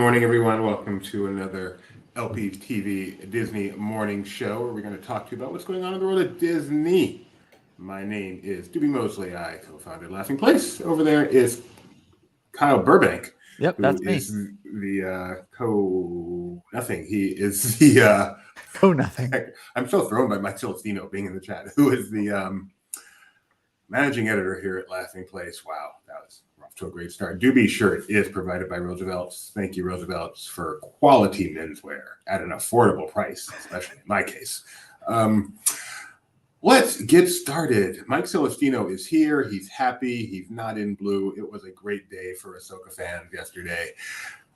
morning, everyone. Welcome to another LPTV Disney morning show where we're going to talk to you about what's going on in the world of Disney. My name is Doobie Mosley. I co-founded Laughing Place. Over there is Kyle Burbank. Yep, that's me. Is the co-nothing. He is the co-nothing. I'm so thrown by Mike Celestino being in the chat, who is the managing editor here at Laughing Place. Wow, that was off to a great start. Doobie's shirt is provided by Roosevelt's. Thank you, Roosevelt's, for quality menswear at an affordable price, especially in my case. Let's get started. Mike Celestino is here. He's happy. He's not in blue. It was a great day for Ahsoka fans yesterday.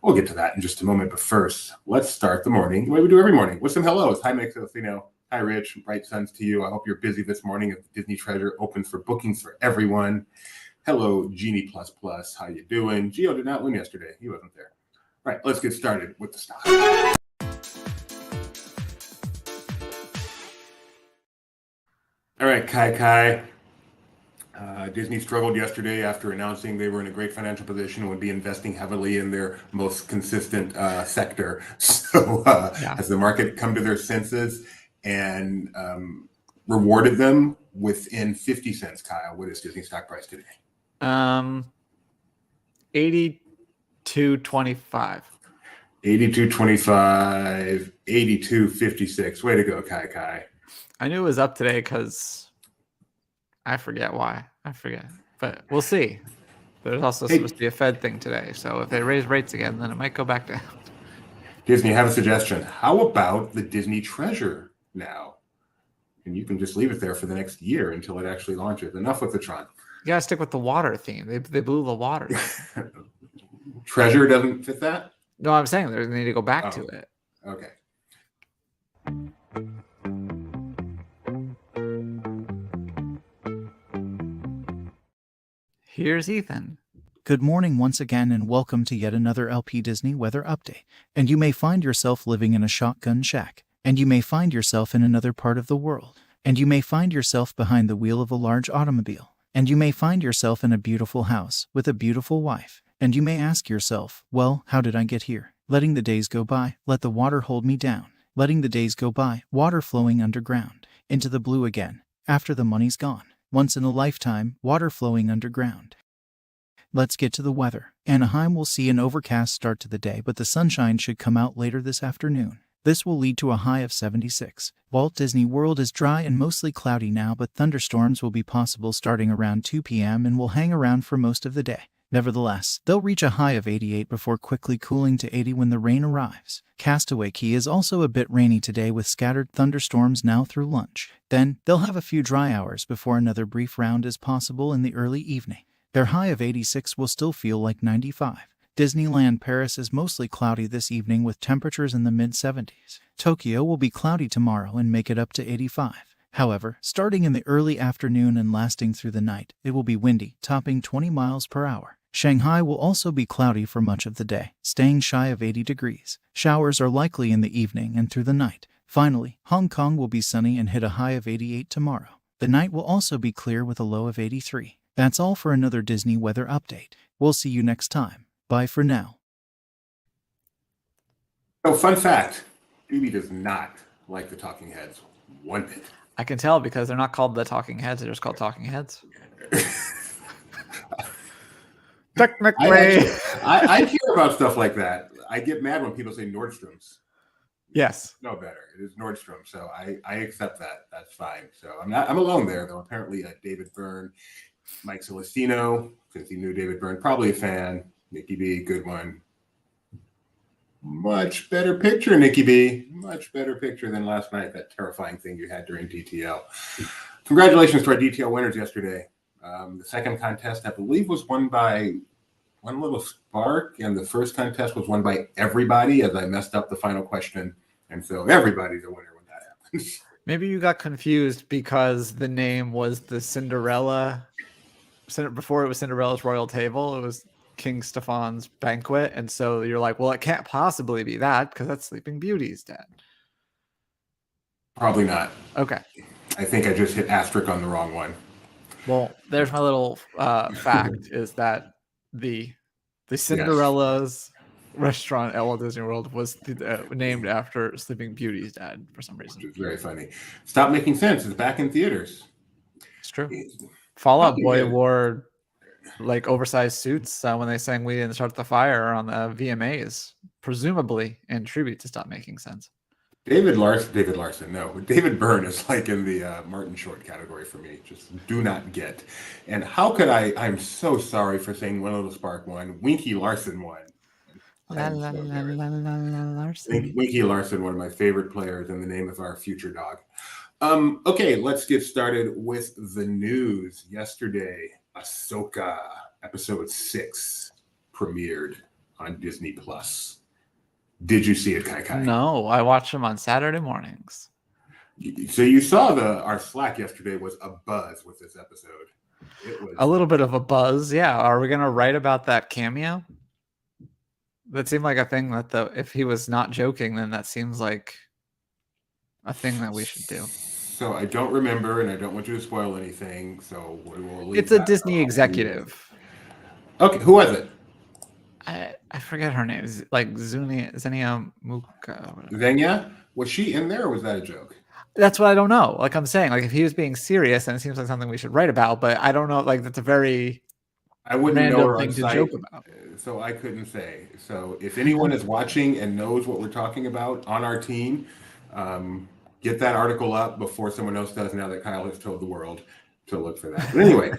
We'll get to that in just a moment. But first, let's start the morning the way we do every morning with some hellos. Hi, Mike Celestino. Hi, Rich. Bright suns to you. I hope you're busy this morning as Disney Treasure opens for bookings for everyone. Hello, Genie Plus Plus. How you doing? Gio did not win yesterday. He wasn't there. All right, let's get started with the stock. All right, Kai. Disney struggled yesterday after announcing they were in a great financial position and would be investing heavily in their most consistent sector. So has the market come to their senses and rewarded them within 50 cents? Kyle, what is Disney stock price today? 82.25. 82.25, 82.56. Way to go, Kai. I knew it was up today because I forget why. But we'll see. There's also supposed to be a Fed thing today. So if they raise rates again, then it might go back down. Disney, have a suggestion. How about the Disney Treasure now? And you can just leave it there for the next year until it actually launches. Enough with the Tron. You gotta stick with the water theme. They blew the water. Treasure doesn't fit that? No, I'm saying they need to go back to it. Okay. Here's Ethan. Good morning once again and welcome to yet another LP Disney weather update. And you may find yourself living in a shotgun shack. And you may find yourself in another part of the world. And you may find yourself behind the wheel of a large automobile. And you may find yourself in a beautiful house with a beautiful wife. And you may ask yourself, well, how did I get here? Letting the days go by, let the water hold me down. Letting the days go by, water flowing underground. Into the blue again, after the money's gone. Once in a lifetime, water flowing underground. Let's get to the weather. Anaheim will see an overcast start to the day, but the sunshine should come out later this afternoon. This will lead to a high of 76. Walt Disney World is dry and mostly cloudy now, but thunderstorms will be possible starting around 2 p.m. and will hang around for most of the day. Nevertheless, they'll reach a high of 88 before quickly cooling to 80 when the rain arrives. Castaway Cay is also a bit rainy today with scattered thunderstorms now through lunch. Then, they'll have a few dry hours before another brief round is possible in the early evening. Their high of 86 will still feel like 95. Disneyland Paris is mostly cloudy this evening with temperatures in the mid-70s. Tokyo will be cloudy tomorrow and make it up to 85. However, starting in the early afternoon and lasting through the night, it will be windy, topping 20 miles per hour. Shanghai will also be cloudy for much of the day, staying shy of 80 degrees. Showers are likely in the evening and through the night. Finally, Hong Kong will be sunny and hit a high of 88 tomorrow. The night will also be clear with a low of 83. That's all for another Disney weather update. We'll see you next time. Bye for now. So, fun fact, Doobie does not like the Talking Heads one bit. I can tell because they're not called the Talking Heads. They're just called Talking Heads. Technically. I hear about stuff like that. I get mad when people say Nordstrom's. Yes. No better. It is Nordstrom. So I accept that. That's fine. So I'm alone there, though. Apparently, David Byrne, Mike Celestino, since he knew David Byrne, probably a fan. Nikki B, good one. Much better picture, Nikki B. Much better picture than last night, that terrifying thing you had during DTL. Congratulations to our DTL winners yesterday. The second contest, I believe, was won by One Little Spark, and the first contest was won by everybody, as I messed up the final question. And so everybody's a winner when that happens. Maybe you got confused because the name was the Cinderella. Before it was Cinderella's Royal Table, it was King Stefan's Banquet. And so you're like, well, it can't possibly be that because that's Sleeping Beauty's dead. Probably not. Okay. I think I just hit asterisk on the wrong one. Well, there's my little fact is that the Cinderella's restaurant at Walt Disney World was named after Sleeping Beauty's dad for some reason. Which is very funny. Stop Making Sense is back in theaters. It's true. Fall Out Boy wore like oversized suits when they sang "We Didn't Start the Fire" on the VMAs, presumably in tribute to Stop Making Sense. David Larson, no. David Byrne is like in the Martin Short category for me. Just do not get. And how could I'm so sorry for saying One Little Spark won. Winky Larson won. Larson. Winky Larson, one of my favorite players, and the name of our future dog. Okay, let's get started with the news. Yesterday, Ahsoka episode 6 premiered on Disney Plus. Did you see it, Kai Kai? No, I watch them on Saturday mornings. So you saw our Slack yesterday was a buzz with this episode. It was a little bit of a buzz, yeah. Are we gonna write about that cameo? That seemed like a thing that if he was not joking, then that seems like a thing that we should do. So I don't remember, and I don't want you to spoil anything. So we will leave. It's a Disney executive. Okay, who was it? I forget her name. Is like Xenia Muka. Xenia? Was she in there, or was that a joke? That's what I don't know. Like I'm saying, like if he was being serious, then it seems like something we should write about. But I don't know. Like that's a very I wouldn't know her thing on to site, joke about. So I couldn't say. So if anyone is watching and knows what we're talking about on our team, get that article up before someone else does. Now that Kyle has told the world to look for that. But anyway.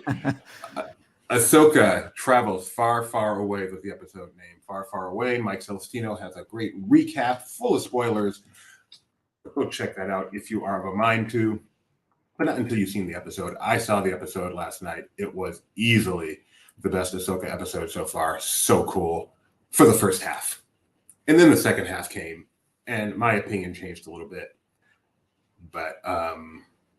Ahsoka travels far, far away with the episode name. Far, far away. Mike Celestino has a great recap full of spoilers. Go check that out if you are of a mind to. But not until you've seen the episode. I saw the episode last night. It was easily the best Ahsoka episode so far. So cool for the first half. And then the second half came, and my opinion changed a little bit. But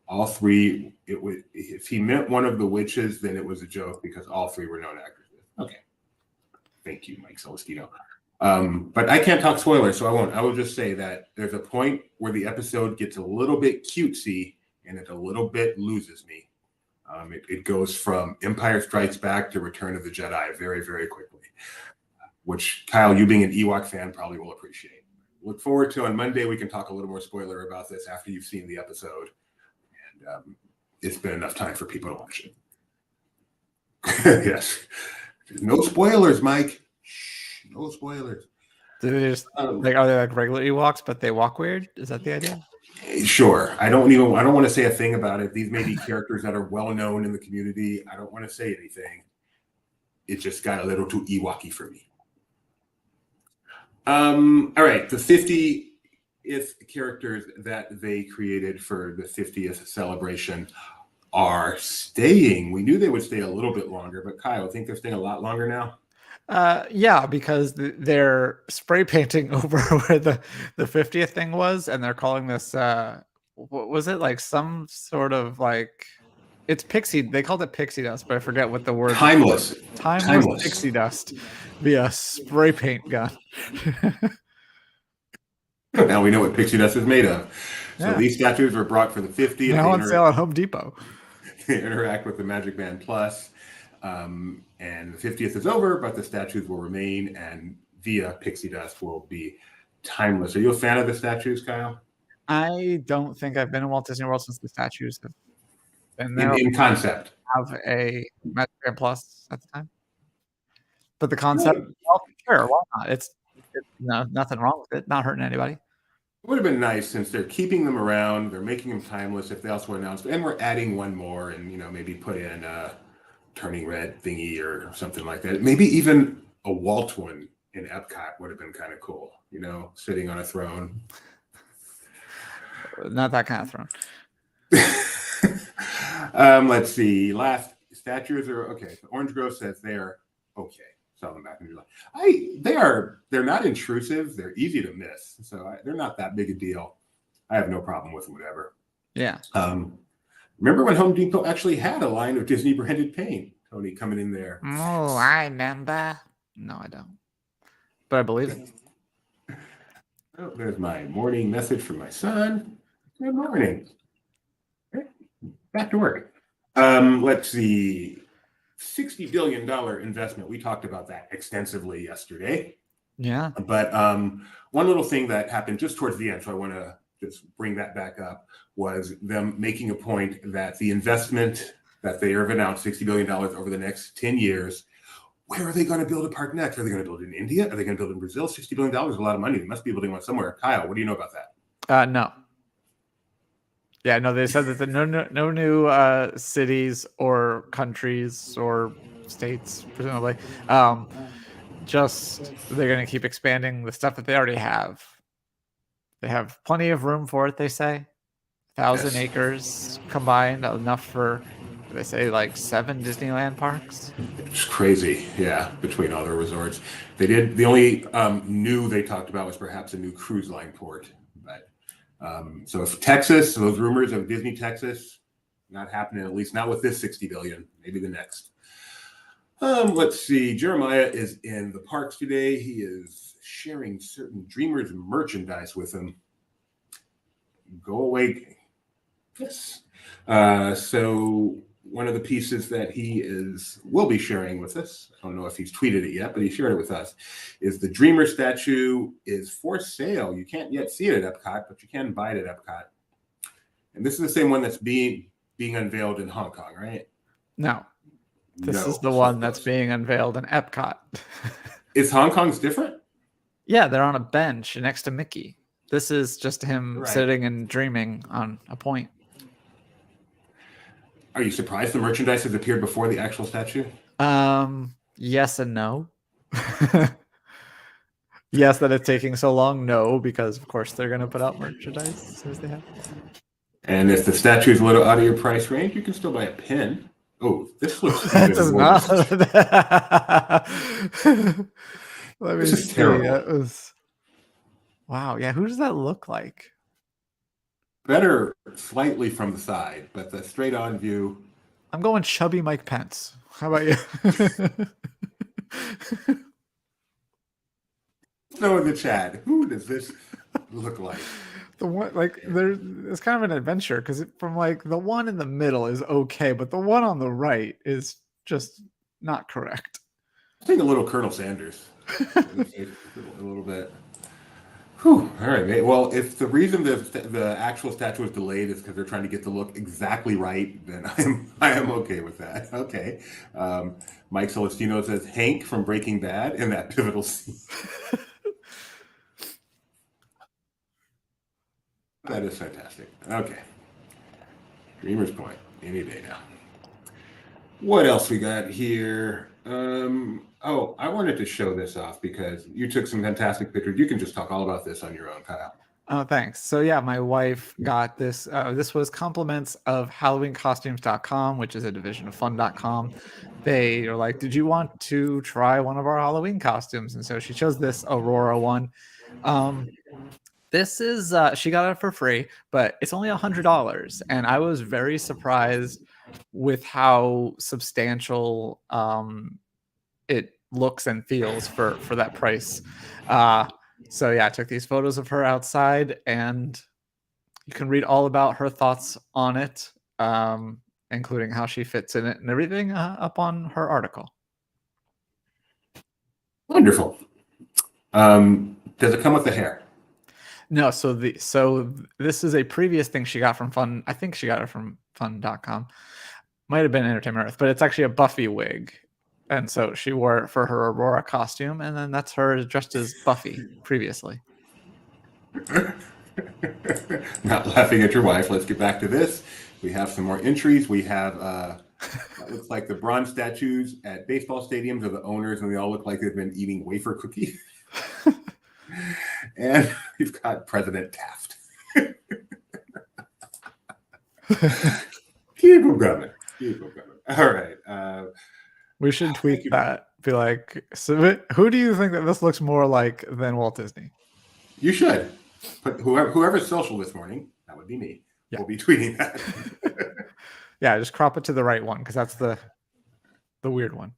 all three, if he meant one of the witches, then it was a joke because all three were known actresses. Okay. Thank you, Mike Celestino. But I can't talk spoilers, so I won't. I will just say that there's a point where the episode gets a little bit cutesy and it a little bit loses me. It goes from Empire Strikes Back to Return of the Jedi very, very quickly, which, Kyle, you being an Ewok fan, probably will appreciate. Look forward to on Monday, we can talk a little more spoiler about this after you've seen the episode. It's been enough time for people to watch it. Yes. No spoilers, Mike. Shh, no spoilers. Do they just are they like regular Ewoks, but they walk weird? Is that the idea? Sure. I don't want to say a thing about it. These may be characters that are well known in the community. I don't want to say anything. It just got a little too Ewoky for me. All right. The 50th characters that they created for the 50th celebration are staying. We knew they would stay a little bit longer, but Kyle, I think they're staying a lot longer now. Yeah, because they're spray painting over where the 50th thing was, and they're calling this what was it, like some sort of like it's pixie. They called it pixie dust, but I forget what the word. Timeless pixie dust via spray paint gun. Now we know what pixie dust is made of. So Yeah. these statues were brought for the 50th. Now on sale at Home Depot. They interact with the Magic Band Plus. And the 50th is over, but the statues will remain, and via pixie dust will be timeless. Are you a fan of the statues, Kyle? I don't think I've been in Walt Disney World since the statues have been there. In concept. Have a Magic Band Plus at the time. But the concept, well, sure, why not? It's no, nothing wrong with it. Not hurting anybody. It would have been nice since they're keeping them around. They're making them timeless. If they also announced, and we're adding one more, and maybe put in a turning red thingy or something like that. Maybe even a Walt one in Epcot would have been kind of cool. Sitting on a throne. Not that kind of throne. Let's see. Last statues are okay. So Orange Grove says they are okay. Saw them back in July. They're not intrusive. They're easy to miss. So they're not that big a deal. I have no problem with whatever. Yeah. Remember when Home Depot actually had a line of Disney branded paint? Tony coming in there. Oh, I remember. No, I don't. But I believe it. Oh, there's my morning message from my son. Good morning. Okay, back to work. Let's see. $60 billion investment. We talked about that extensively yesterday. Yeah. But one little thing that happened just towards the end, so I want to just bring that back up, was them making a point that the investment that they have announced, $60 billion over the next 10 years, where are they going to build a park next? Are they going to build in India? Are they going to build in Brazil? $60 billion is a lot of money. They must be building one somewhere. Kyle, what do you know about that? No. Yeah, no, they said that no new cities or countries or states, presumably. Just they're going to keep expanding the stuff that they already have. They have plenty of room for it, they say. 1,000 acres combined, enough for, they say, like 7 Disneyland parks. It's crazy, yeah, between all their resorts. The only new they talked about was perhaps a new cruise line port. But so if Texas, those rumors of Disney Texas, not happening, at least not with this 60 billion, maybe the next. Let's see, Jeremiah is in the parks today. He is sharing certain Dreamers merchandise with him. Go away. Yes. So one of the pieces that he will be sharing with us, I don't know if he's tweeted it yet, but he shared it with us, is the Dreamer statue is for sale. You can't yet see it at Epcot, but you can buy it at Epcot. And this is the same one that's being unveiled in Hong Kong, right? No. This is the one that's being unveiled in Epcot. Is Hong Kong's different? Yeah, they're on a bench next to Mickey. This is just him sitting and dreaming on a point. Are you surprised the merchandise has appeared before the actual statue? Yes and no. Yes, that it's taking so long. No, because of course they're going to put out merchandise as soon as they have. And if the statue is a little out of your price range, you can still buy a pin. Oh, this looks That does not. Let me This is see. terrible. That was... Wow. Yeah. Who does that look like? Better slightly from the side, but the straight on view. I'm going chubby Mike Pence. How about you? Know in the chat, who does this look like? The one, like, it's kind of an adventure because from like the one in the middle is okay, but the one on the right is just not correct. I think a little Colonel Sanders. A little bit. Whew. All right, mate. Well, if the reason the actual statue was delayed is because they're trying to get the look exactly right, then I am okay with that. Okay. Mike Celestino says Hank from Breaking Bad in that pivotal scene. That is fantastic. Okay. Dreamer's Point. Any day now. What else we got here? Oh, I wanted to show this off because you took some fantastic pictures. You can just talk all about this on your own, Kyle. Oh, thanks. So yeah, my wife got this. This was compliments of HalloweenCostumes.com, which is a division of Fun.com. They are like, did you want to try one of our Halloween costumes? And so she chose this Aurora one. This is, she got it for free, but it's only $100. And I was very surprised with how substantial it looks and feels for that price. So yeah, I took these photos of her outside, and you can read all about her thoughts on it, including how she fits in it and everything, up on her article. Wonderful. Does it come with the hair? No, so this is a previous thing she got from Fun. I think she got it from Fun.com. Might have been Entertainment Earth, but it's actually a Buffy wig. And so she wore it for her Aurora costume, and then that's her dressed as Buffy previously. Not laughing at your wife. Let's get back to this. We have some more entries. We have it looks like the bronze statues at baseball stadiums of the owners, and they all look like they've been eating wafer cookies. And we've got President Taft. Keep them coming. All right. We should tweet that. Be like, so who do you think that this looks more like than Walt Disney? You should. But whoever's social this morning, that would be me, will be tweeting that. Yeah, just crop it to the right one because that's the weird one.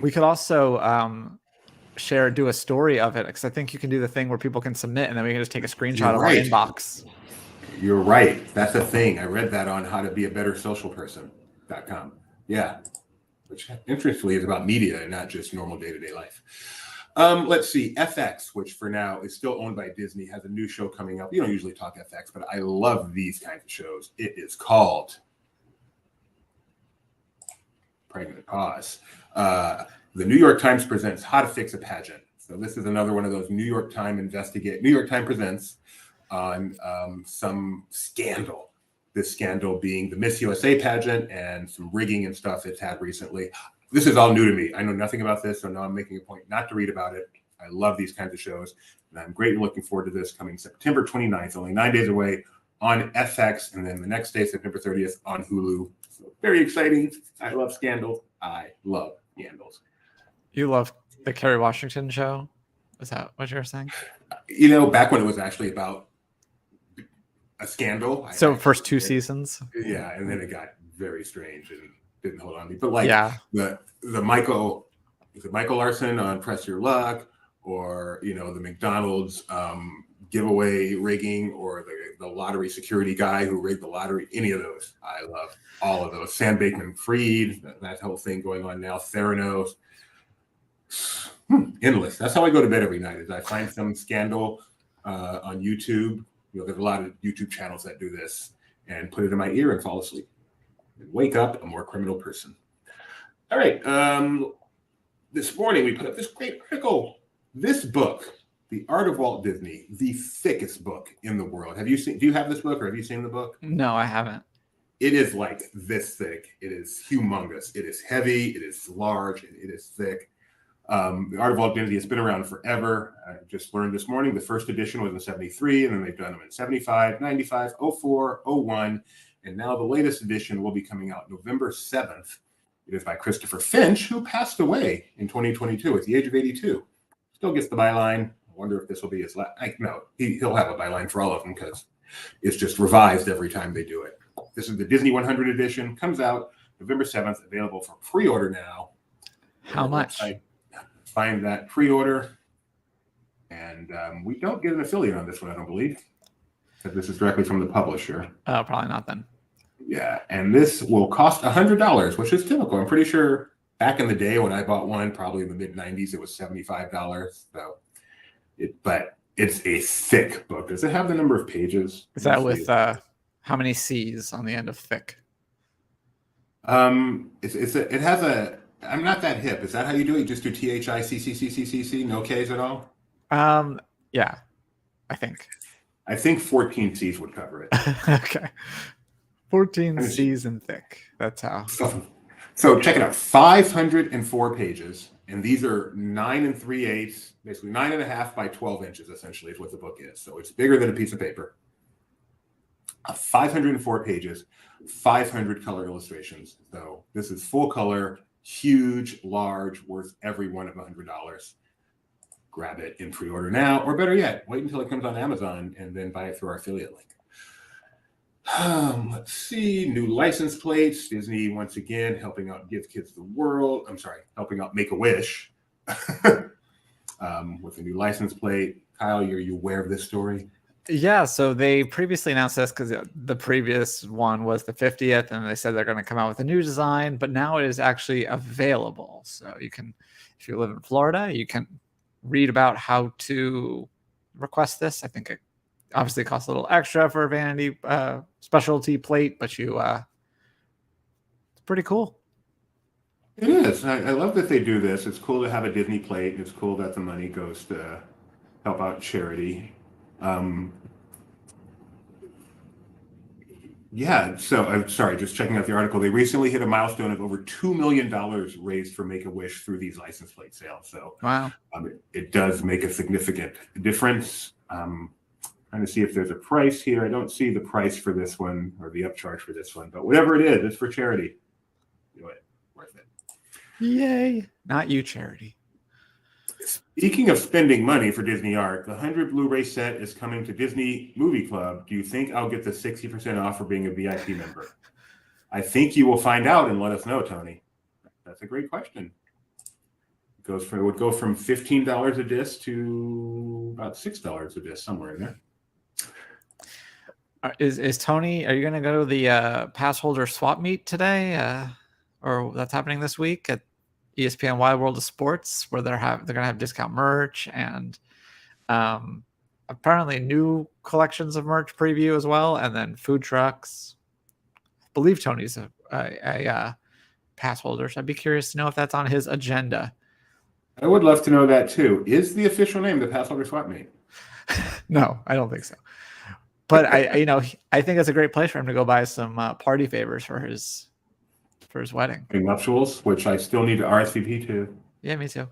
We could also do a story of it because I think you can do the thing where people can submit and then we can just take a screenshot of our inbox. You're right. That's a thing. I read that on howtobeabettersocialperson.com. Yeah. which interestingly is about media and not just normal day-to-day life. Let's see, FX, which for now is still owned by Disney, has a new show coming up. You don't usually talk FX, but I love these kinds of shows. It is called Pregnant Pause. The New York Times presents How to Fix a Pageant. So this is another one of those New York Times presents on some scandal. This scandal being the Miss USA pageant and some rigging and stuff it's had recently. This is all new to me. I know nothing about this, so now I'm making a point not to read about it. I love these kinds of shows, and I'm greatly looking forward to this coming September 29th, only 9 days away on FX, and then the next day, September 30th, on Hulu. So very exciting. I love scandals. I love scandals. You love the Kerry Washington show? Is that what you were saying? You know, back when it was actually about a scandal. So first 2 seasons? Yeah, and then it got very strange and didn't hold on me. But like the Michael Larson on Press Your Luck, or the McDonald's giveaway rigging, or the lottery security guy who rigged the lottery, any of those. I love all of those. Sam Bankman-Fried, that whole thing going on now, Theranos. Endless. That's how I go to bed every night, is I find some scandal on YouTube. There's a lot of YouTube channels that do this, and put it in my ear and fall asleep. And wake up a more criminal person. All right. This morning we put up this great article. This book, The Art of Walt Disney, the thickest book in the world. Do you have this book, or have you seen the book? No, I haven't. It is like this thick. It is humongous. It is heavy. It is large. And it is thick. The Art of Walt Disney has been around forever. I just learned this morning the first edition was in 73, and then they've done them in 75, 95, 04, 01, and now the latest edition will be coming out November 7th. It is by Christopher Finch, who passed away in 2022 at the age of 82. Still gets the byline. I wonder if this will be his last. No, he'll have a byline for all of them, because it's just revised every time they do it. This is the Disney 100 edition. Comes out November 7th, available for pre-order now. How much? Find that pre-order, and we don't get an affiliate on this one, I don't believe, because this is directly from the publisher. Oh, probably not then. Yeah, and this will cost $100, which is typical. I'm pretty sure back in the day when I bought one, probably in the mid-90s, it was $75. So, but it's a thick book. Does it have the number of pages? Is that with how many C's on the end of thick? It has a. I'm not that hip. Is that how you do it? You just do THICCCCCC, no K's at all? Yeah, I think. I think 14 C's would cover it. Okay. 14 C's and thick. That's how. So check it out. 504 pages, and these are 9 3/8, basically 9.5 by 12 inches, essentially, is what the book is. So it's bigger than a piece of paper. 504 pages, 500 color illustrations. So this is full color. Huge, large, worth every one of $100. Grab it in pre-order now, or better yet, wait until it comes on Amazon and then buy it through our affiliate link. Let's see, new license plates. Disney, once again, helping out Give Kids the World. Helping out Make-A-Wish with a new license plate. Kyle, are you aware of this story? Yeah, so they previously announced this because the previous one was the 50th, and they said they're going to come out with a new design, but now it is actually available. So you can, if you live in Florida, you can read about how to request this. I think it obviously costs a little extra for a vanity specialty plate, but it's pretty cool. It is. I love that they do this. It's cool to have a Disney plate. It's cool that the money goes to help out charity. So I'm sorry, just checking out the article. They recently hit a milestone of over $2 million raised for Make-A-Wish through these license plate sales. So wow, it does make a significant difference. Trying to see if there's a price here. I don't see the price for this one or the upcharge for this one, but whatever it is, it's for charity. Do it. Worth it. Yay. Not you, charity. Speaking of spending money for Disney Art, the 100 Blu-ray set is coming to Disney Movie Club. Do you think I'll get the 60% off for being a VIP member? I think you will find out and let us know, Tony. That's a great question. It would go from $15 a disc to about $6 a disc, somewhere in there. Is Tony, are you going to go to the pass holder swap meet today? or that's happening this week at ESPN Wide World of Sports, where they're gonna have discount merch and apparently new collections of merch preview as well, and then food trucks. I believe Tony's a pass holder, so I'd be curious to know if that's on his agenda. I would love to know that too. Is the official name the Pass Holder Swap Meet? No, I don't think so. But I think it's a great place for him to go buy some party favors for his wedding. Nuptials, which I still need to RSVP to. Yeah, me too.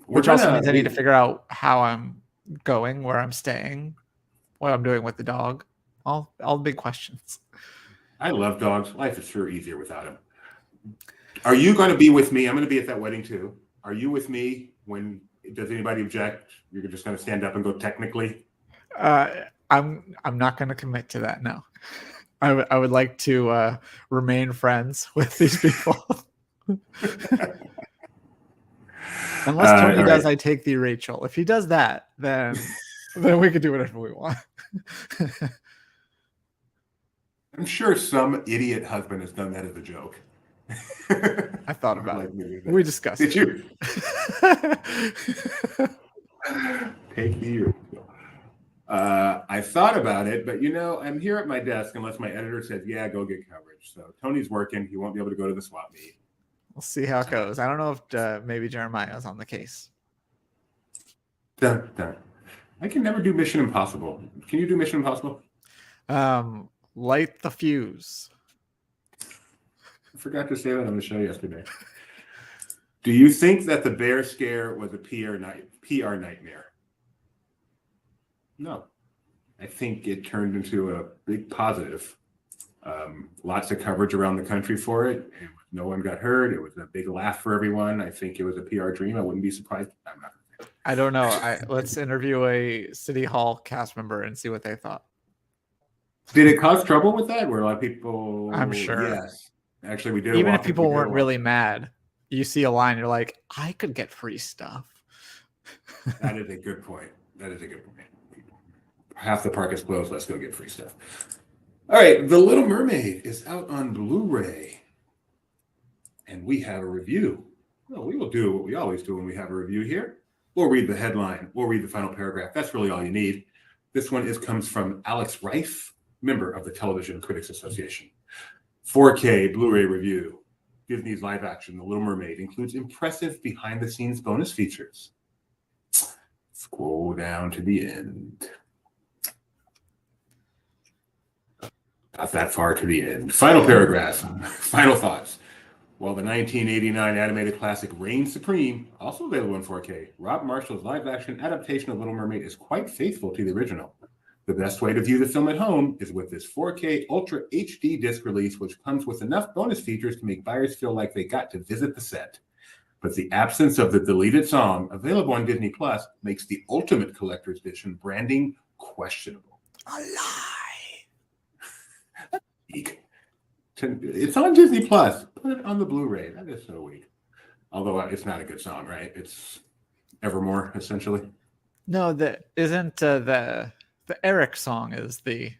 Which also means I need to figure out how I'm going, where I'm staying, what I'm doing with the dog. All big questions. I love dogs. Life is sure easier without him. Are you going to be with me? I'm going to be at that wedding too. Are you with me when? Does anybody object? You're just going to stand up and go technically? I'm not going to commit to that. No, I would like to remain friends with these people. Unless Tony does, right. I take the Rachel. If he does that, then we can do whatever we want. I'm sure some idiot husband has done that as a joke. I thought about it. We discussed it. Did you? Take the I thought about it, but I'm here at my desk unless my editor says, yeah, go get coverage. So Tony's working. He won't be able to go to the swap meet. We'll see how it goes. I don't know if maybe Jeremiah's on the case. Dun, dun. I can never do Mission Impossible. Can you do Mission Impossible? Light the fuse. I forgot to say that on the show yesterday. Do you think that the bear scare was a PR nightmare? No. I think it turned into a big positive. Lots of coverage around the country for it. No one got hurt. It was a big laugh for everyone. I think it was a PR dream. I wouldn't be surprised. I don't know. Let's interview a City Hall cast member and see what they thought. Did it cause trouble with that? Were a lot of people? I'm sure. Yes. Actually, we did. Even if people weren't really mad, you see a line, you're like, I could get free stuff. That is a good point. Half the park is closed. Let's go get free stuff. All right. The Little Mermaid is out on Blu-ray. And we have a review. Well, we will do what we always do when we have a review here. We'll read the headline. We'll read the final paragraph. That's really all you need. This one comes from Alex Reif, member of the Television Critics Association. 4K Blu-ray review. Disney's live action, The Little Mermaid, includes impressive behind-the-scenes bonus features. Scroll down to the end. Not that far to the end. Final paragraph. Final thoughts. While the 1989 animated classic reigns supreme, also available in 4K, Rob Marshall's live-action adaptation of Little Mermaid is quite faithful to the original. The best way to view the film at home is with this 4K Ultra HD disc release, which comes with enough bonus features to make buyers feel like they got to visit the set. But the absence of the deleted song, available on Disney Plus, makes the ultimate collector's edition branding questionable. A lie. It's on Disney Plus. Put it on the Blu-ray. That is so weak. Although it's not a good song, right? It's Evermore, essentially. No, isn't the Eric song is the.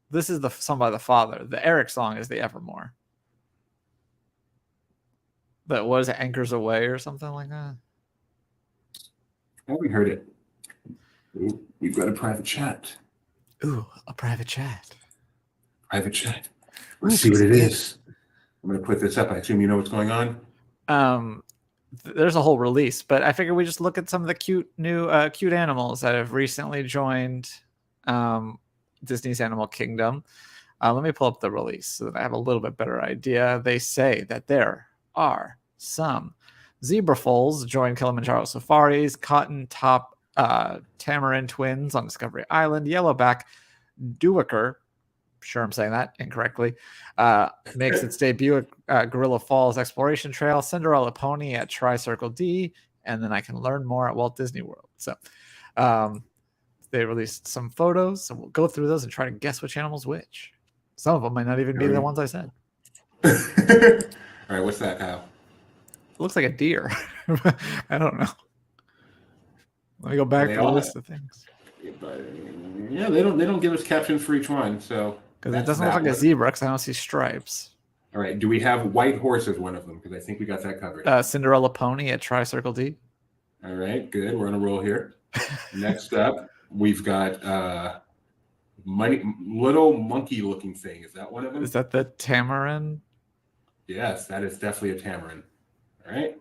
This is the song by the father. The Eric song is the Evermore. But what is it? Anchors Away or something like that? I haven't heard it. Ooh, we've got a private chat. Ooh, a private chat. Private chat. Let's see what it is. I'm going to put this up. I assume you know what's going on. There's a whole release, but I figured we just look at some of the cute animals that have recently joined Disney's Animal Kingdom. Let me pull up the release so that I have a little bit better idea. They say that there are some zebra foals join Kilimanjaro Safaris, cotton top tamarin twins on Discovery Island, yellowback duiker, sure I'm saying that incorrectly, makes its debut at Gorilla Falls Exploration Trail, Cinderella Pony at Tri-Circle D, and then I can learn more at Walt Disney World. So they released some photos, so we'll go through those and try to guess which animal's which. Some of them might not even be the ones I said. All right, what's that, Kyle? It looks like a deer. I don't know. Let me go back to the list of things. Yeah, they don't give us captions for each one, so because it doesn't look like a zebra because I don't see stripes. All right. Do we have White Horse as one of them? Because I think we got that covered. Cinderella Pony at Tri-Circle D. All right. Good. We're on a roll here. Next up, we've got little monkey-looking thing. Is that one of them? Is that the Tamarin? Yes, that is definitely a Tamarin. All right.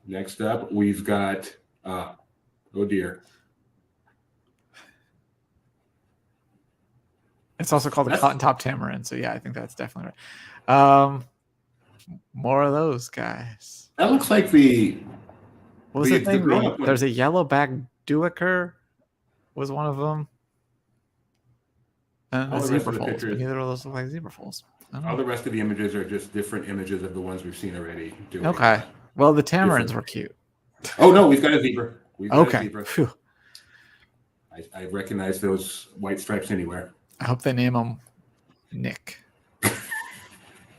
Next up, we've got oh dear. It's also called the Cotton Top Tamarin. So yeah, I think that's definitely right. More of those guys. That looks like the. What was the thing? There's a yellow-backed duiker. Was one of them. And the zebra foals. Neither of those look like zebra foals. All the rest of the images are just different images of the ones we've seen already. Okay. Well, the tamarins were cute. Oh no, we've got a zebra. Okay. A zebra. I recognize those white stripes anywhere. I hope they name him Nick.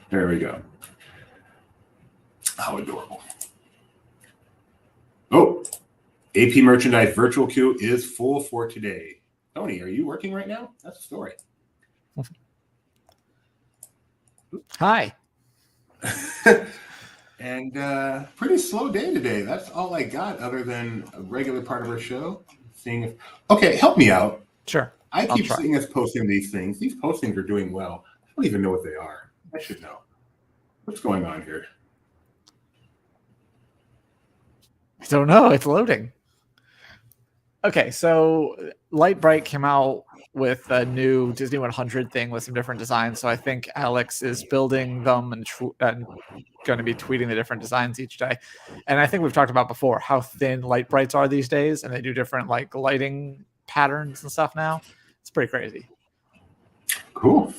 There we go. How adorable. Oh, AP Merchandise virtual queue is full for today. Tony, are you working right now? That's a story. Hi. And pretty slow day today. That's all I got other than a regular part of our show. Seeing if help me out. Sure. I keep seeing us posting these things. These postings are doing well. I don't even know what they are. I should know. What's going on here? I don't know. It's loading. Okay, so Light Bright came out with a new Disney 100 thing with some different designs. So I think Alex is building them and going to be tweeting the different designs each day. And I think we've talked about before how thin Light Brights are these days, and they do different like lighting patterns and stuff now. It's pretty crazy. Cool.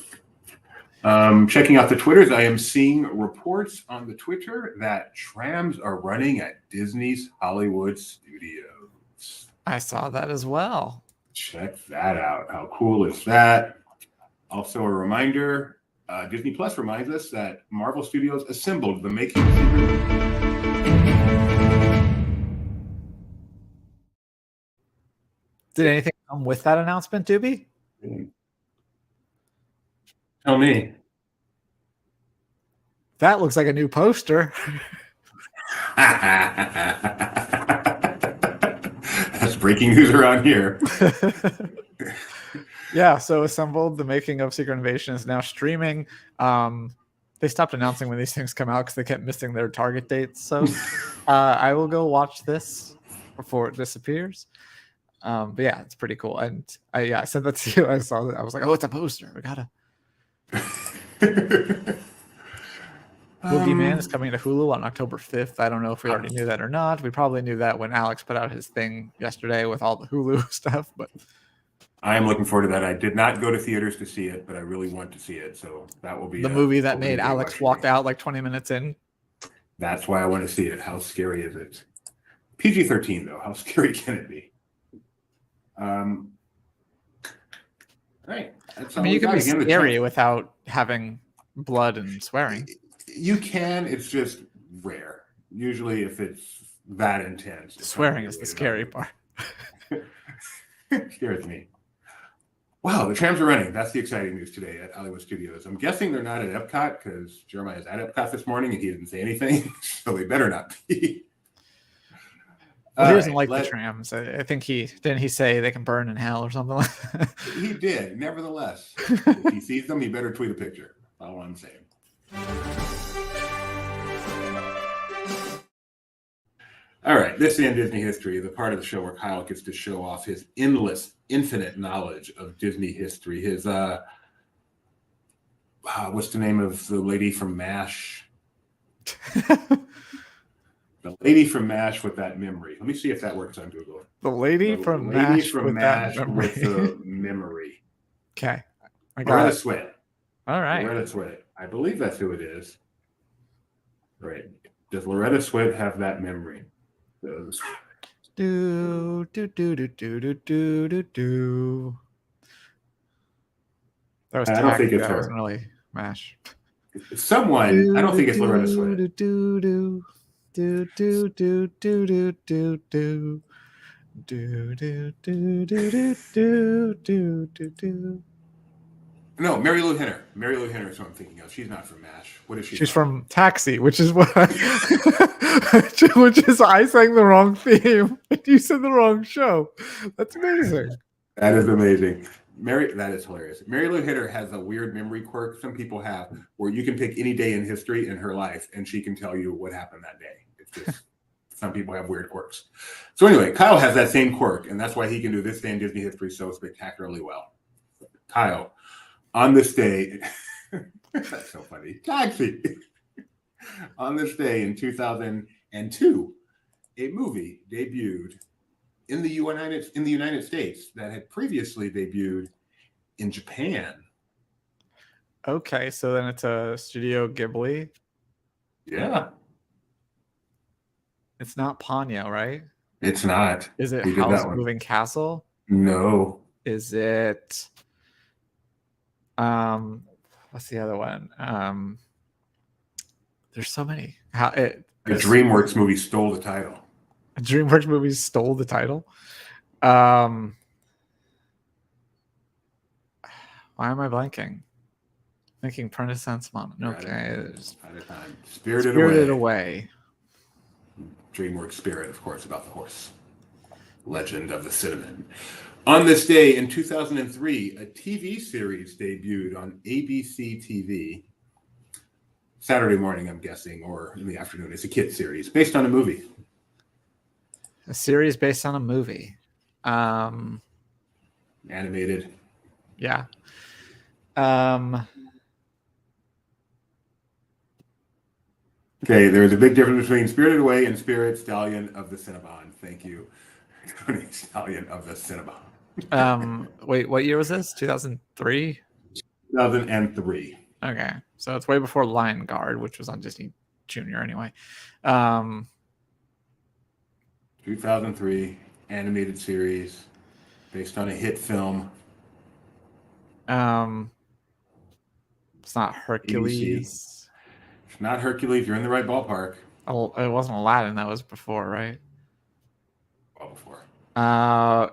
Checking out the Twitters, I am seeing reports on the Twitter that trams are running at Disney's Hollywood Studios. I saw that as well. Check that out. How cool is that? Also a reminder, Disney Plus reminds us that Marvel Studios assembled the making of Did anything come with that announcement, Doobie? Tell me. That looks like a new poster. That's breaking news around here. Yeah, so assembled the making of Secret Invasion is now streaming. They stopped announcing when these things come out because they kept missing their target dates. So I will go watch this before it disappears. But yeah, it's pretty cool. And I sent that to you. I saw that. I was like, oh, it's a poster. We gotta. Boogeyman is coming to Hulu on October 5th. I don't know if we already knew that or not. We probably knew that when Alex put out his thing yesterday with all the Hulu stuff. But I am looking forward to that. I did not go to theaters to see it, but I really want to see it. So that will be the movie that made Alex walk out like 20 minutes in. That's why I want to see it. How scary is it? PG-13 though. How scary can it be? Right. I mean, you can be scary without having blood and swearing. You can. It's just rare. Usually, if it's that intense, swearing is the scary part. Scares me. Wow, the trams are running. That's the exciting news today at Hollywood Studios. I'm guessing they're not at Epcot because Jeremiah's at Epcot this morning and he didn't say anything, so they better not be. Well, he doesn't like the trams. I think he say they can burn in hell or something like that. He did. Nevertheless, if he sees them, he better tweet a picture. That's all I'm saying. All right, this is in Disney history, the part of the show where Kyle gets to show off his infinite knowledge of Disney history. His what's the name of the lady from MASH? The lady from MASH with that memory. Let me see if that works on Google. The lady from MASH with the memory. Okay, I got Loretta Swit. All right, Loretta Swit. I believe that's who it is. Right? Does Loretta Swit have that memory? Does. Do. That was. I don't think it's her. Wasn't really MASH. Someone. I don't think it's Loretta Swit. No, Mary Lou Henner. Mary Lou Henner is what I'm thinking of. She's not from MASH. What is she? She's from Taxi, which is what which is I sang the wrong theme and you said the wrong show. That's amazing. That is amazing. That is hilarious. Mary Lou Henner has a weird memory quirk some people have, where you can pick any day in history in her life, and she can tell you what happened that day. It's just some people have weird quirks. So anyway, Kyle has that same quirk, and that's why he can do this day in Disney history so spectacularly well. Kyle, on this day, that's so funny. Taxi. On this day in 2002, a movie debuted in the United States that had previously debuted in Japan. Okay, so then it's a Studio Ghibli. Yeah. It's not Ponyo, right? It's not. Is it We did House that one. Moving Castle? No. Is it what's the other one? There's so many. The DreamWorks movie stole the title. DreamWorks movies stole the title. Why am I blanking? Thinking Prentice Mom. Okay. Spirited Away. DreamWorks Spirit, of course, about the horse. Legend of the Cinnamon. On this day in 2003, a TV series debuted on ABC TV. Saturday morning, I'm guessing, or in the afternoon. It's a kids series based on a movie. A series based on a movie. Animated. Yeah. Okay, there's a big difference between Spirited Away and Spirit Stallion of the Cinnabon. Thank you. Stallion of the Cinnabon. Wait, what year was this? 2003? 2003. Okay. So it's way before Lion Guard, which was on Disney Junior anyway. 2003 animated series based on a hit film. It's not Hercules. It's not Hercules. You're in the right ballpark. Oh, it wasn't Aladdin. That was before, right? Well before. The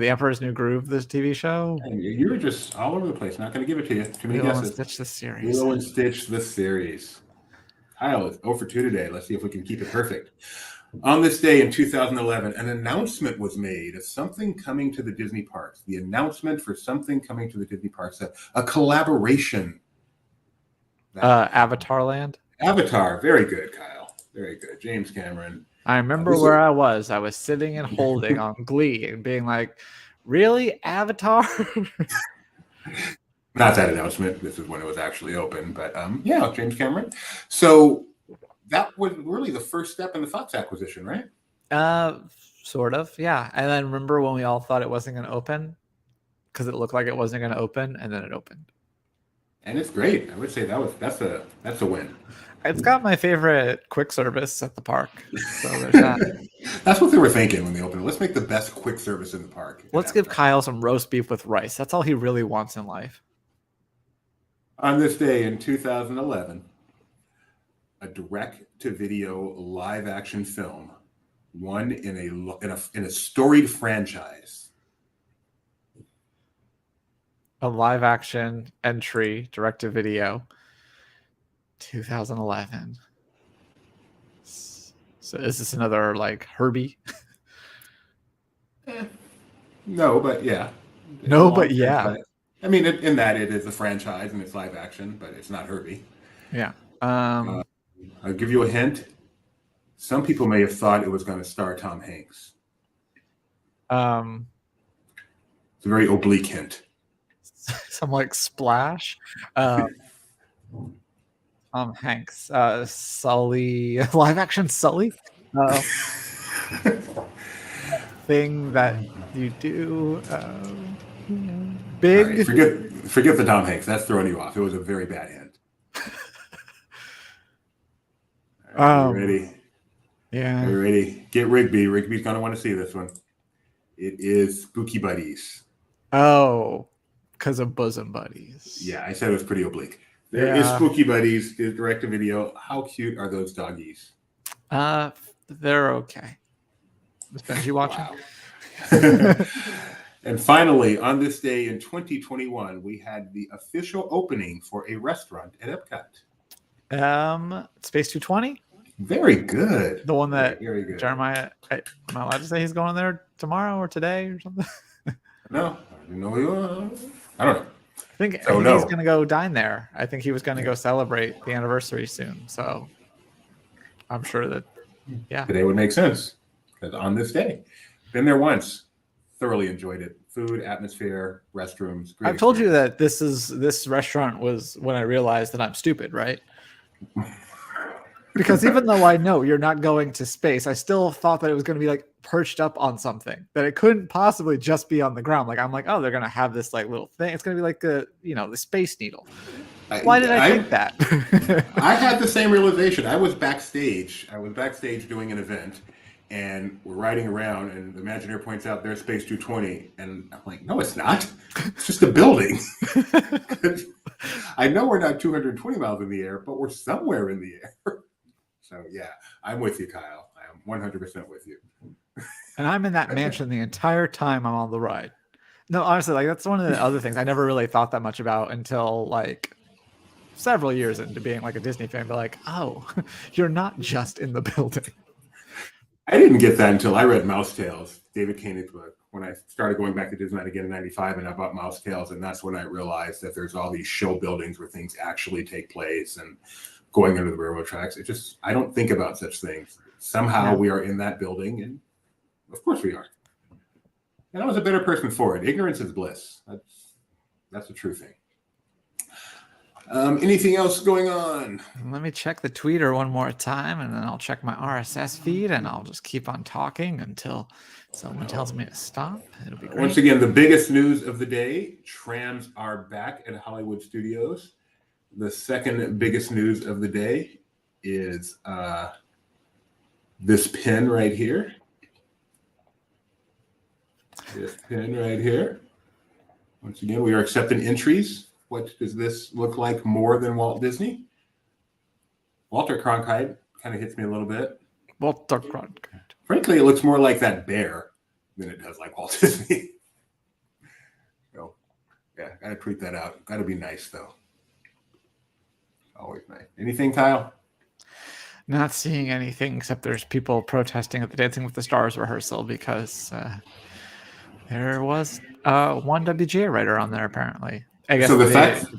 Emperor's New Groove, this TV show. And you were just all over the place. Not going to give it to you. Too many Lilo guesses. and Stitch the series. Lilo and Stitch the series. Kyle is 0 for 2 today. Let's see if we can keep it perfect. On this day in 2011, an announcement was made of something coming to the Disney parks. The announcement for something coming to the Disney parks, a collaboration. Avatar Land. Avatar. Very good, Kyle. Very good. James Cameron. I remember where I was. I was sitting and holding on Glee and being like, really? Avatar? Not that announcement. This is when it was actually open. But yeah, James Cameron. So that was really the first step in the Fox acquisition, right? Sort of, yeah. And then remember when we all thought it wasn't going to open? Because it looked like it wasn't going to open, and then it opened. And it's great. I would say that's a win. It's got my favorite quick service at the park. So there's that. That's what they were thinking when they opened it. Let's make the best quick service in the park. Let's give Kyle some roast beef with rice. That's all he really wants in life. On this day in 2011, a direct-to-video live-action film, one in a storied franchise. A live-action entry, direct-to-video. 2011. So is this another like Herbie? No, but yeah. No, but yeah. Franchise. I mean, in that it is a franchise and it's live action, but it's not Herbie. Yeah. I'll give you a hint. Some people may have thought it was going to star Tom Hanks. It's a very oblique hint. Some like Splash. Tom Hanks, Sully, live action Sully, thing that you do, big. Right, forget the Tom Hanks. That's throwing you off. It was a very bad hint. Right, you ready? Yeah. Are you ready? Get Rigby. Rigby's gonna want to see this one. It is Spooky Buddies. Oh, because of Bosom Buddies. Yeah, I said it was pretty oblique. There is Spooky Buddies, is direct-to-video. How cute are those doggies? They're okay. Is Benji watching? Wow. And finally, on this day in 2021, we had the official opening for a restaurant at Epcot. Space 220, Very good. the one that very good. Jeremiah. Am I allowed to say he's going there tomorrow or today or something? No, I didn't know who you was. I don't know. I think So, he's no. going to go dine there. I think he was going to go celebrate the anniversary soon. So I'm sure that, yeah. Today would make sense because on this day, been there once, thoroughly enjoyed it. Food, atmosphere, restrooms. Great I've told you experience. that this restaurant was when I realized that I'm stupid, right? Because even though I know you're not going to space, I still thought that it was going to be like perched up on something, that it couldn't possibly just be on the ground. Like I'm like, oh, they're going to have this like little thing. It's going to be like the Space Needle. Why did I think that? I had the same realization. I was backstage doing an event, and we're riding around, and the Imagineer points out there's Space 220, and I'm like, no, it's not. It's just a building. I know we're not 220 miles in the air, but we're somewhere in the air. So yeah, I'm with you, Kyle. I am 100% with you. And I'm in that mansion the entire time I'm on the ride. No, honestly, like that's one of the other things I never really thought that much about until like several years into being like a Disney fan. But like, oh, you're not just in the building. I didn't get that until I read Mouse Tales, David Koenig's book, when I started going back to Disneyland again in '95, and I bought Mouse Tales, and that's when I realized that there's all these show buildings where things actually take place and going under the railroad tracks. It just, I don't think about such things. Somehow we are in that building, and of course we are. And I was a better person for it. Ignorance is bliss. That's the true thing. Anything else going on? Let me check the tweeter one more time, and then I'll check my RSS feed, and I'll just keep on talking until someone tells me to stop. It'll be great. Once again, the biggest news of the day, trams are back at Hollywood Studios. The second biggest news of the day is this pin right here. This pin right here. Once again, we are accepting entries. What does this look like more than Walt Disney? Walter Cronkite kind of hits me a little bit. Walter Cronkite. Frankly, it looks more like that bear than it does like Walt Disney. So, yeah, gotta tweet that out. Gotta be nice, though. Always nice. Anything, Kyle? Not seeing anything except there's people protesting at the Dancing with the Stars rehearsal because there was one WGA writer on there apparently. I guess so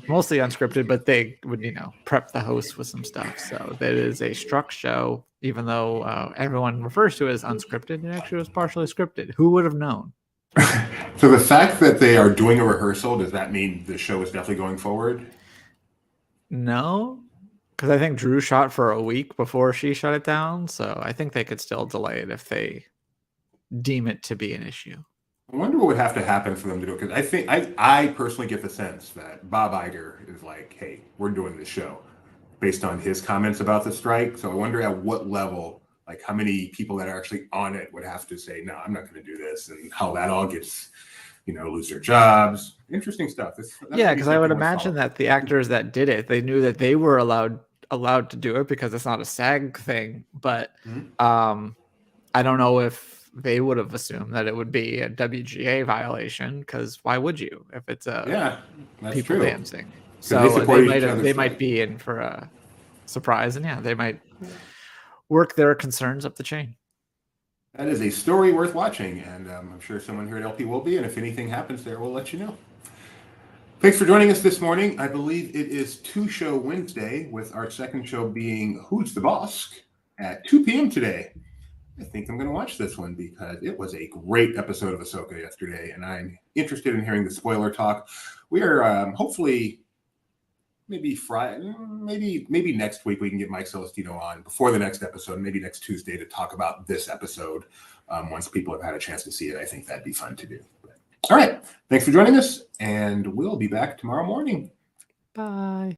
mostly unscripted, but they would, prep the host with some stuff. So that is a struck show, even though everyone refers to it as unscripted. It actually was partially scripted. Who would have known? So the fact that they are doing a rehearsal, does that mean the show is definitely going forward? No, because I think Drew shot for a week before she shut it down. So I think they could still delay it if they deem it to be an issue. I wonder what would have to happen for them to do it, because I think I personally get the sense that Bob Iger is like, hey, we're doing this show based on his comments about the strike. So I wonder at what level, like how many people that are actually on it would have to say, no, I'm not going to do this, and how that all gets, lose their jobs. Interesting stuff. Yeah, because I would imagine that the actors that did it, they knew that they were allowed to do it because it's not a SAG thing. But I don't know if they would have assumed that it would be a WGA violation, because why would you if it's people dancing? So they might be in for a surprise, and they might work their concerns up the chain. That is a story worth watching, and I'm sure someone here at LP will be, and if anything happens there, we'll let you know. Thanks for joining us this morning. I believe it is 2-show Wednesday, with our second show being Who's the Boss at 2 p.m. today. I think I'm going to watch this one because it was a great episode of Ahsoka yesterday, and I'm interested in hearing the spoiler talk. We are hopefully maybe Friday, maybe next week we can get Mike Celestino on before the next episode, maybe next Tuesday, to talk about this episode. Once people have had a chance to see it, I think that'd be fun to do. All right. Thanks for joining us, and we'll be back tomorrow morning. Bye.